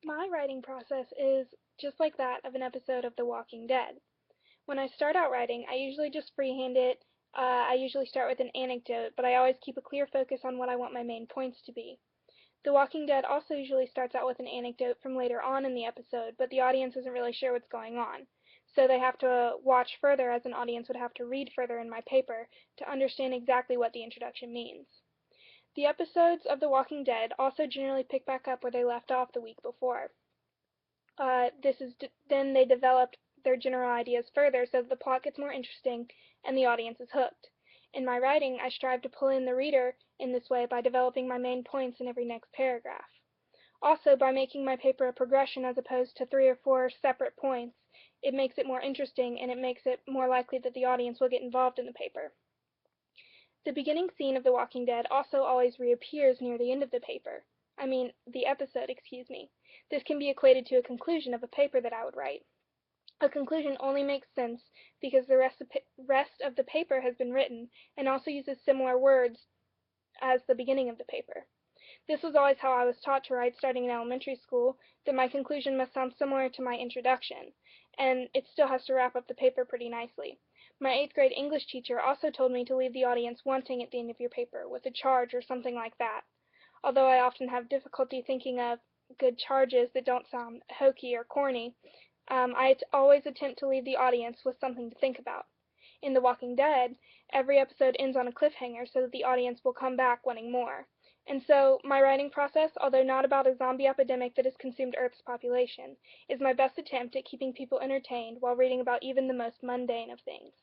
My writing process is just like that of an episode of The Walking Dead. When I start out writing, I usually just freehand it. I usually start with an anecdote, but I always keep a clear focus on what I want my main points to be. The Walking Dead also usually starts out with an anecdote from later on in the episode, but the audience isn't really sure what's going on. So they have to watch further, as an audience would have to read further in my paper to understand exactly what the introduction means. The episodes of The Walking Dead also generally pick back up where they left off the week before. Then they develop their general ideas further so that the plot gets more interesting and the audience is hooked. In my writing, I strive to pull in the reader in this way by developing my main points in every next paragraph. Also, by making my paper a progression as opposed to 3 or 4 separate points, it makes it more interesting and it makes it more likely that the audience will get involved in the paper. The beginning scene of The Walking Dead also always reappears near the end of the episode, excuse me. This can be equated to a conclusion of a paper that I would write. A conclusion only makes sense because the rest of the paper has been written and also uses similar words as the beginning of the paper. This was always how I was taught to write starting in elementary school, that my conclusion must sound similar to my introduction, and it still has to wrap up the paper pretty nicely. My 8th grade English teacher also told me to leave the audience wanting at the end of your paper, with a charge or something like that. Although I often have difficulty thinking of good charges that don't sound hokey or corny, I always attempt to leave the audience with something to think about. In The Walking Dead, every episode ends on a cliffhanger so that the audience will come back wanting more. And so, my writing process, although not about a zombie epidemic that has consumed Earth's population, is my best attempt at keeping people entertained while reading about even the most mundane of things.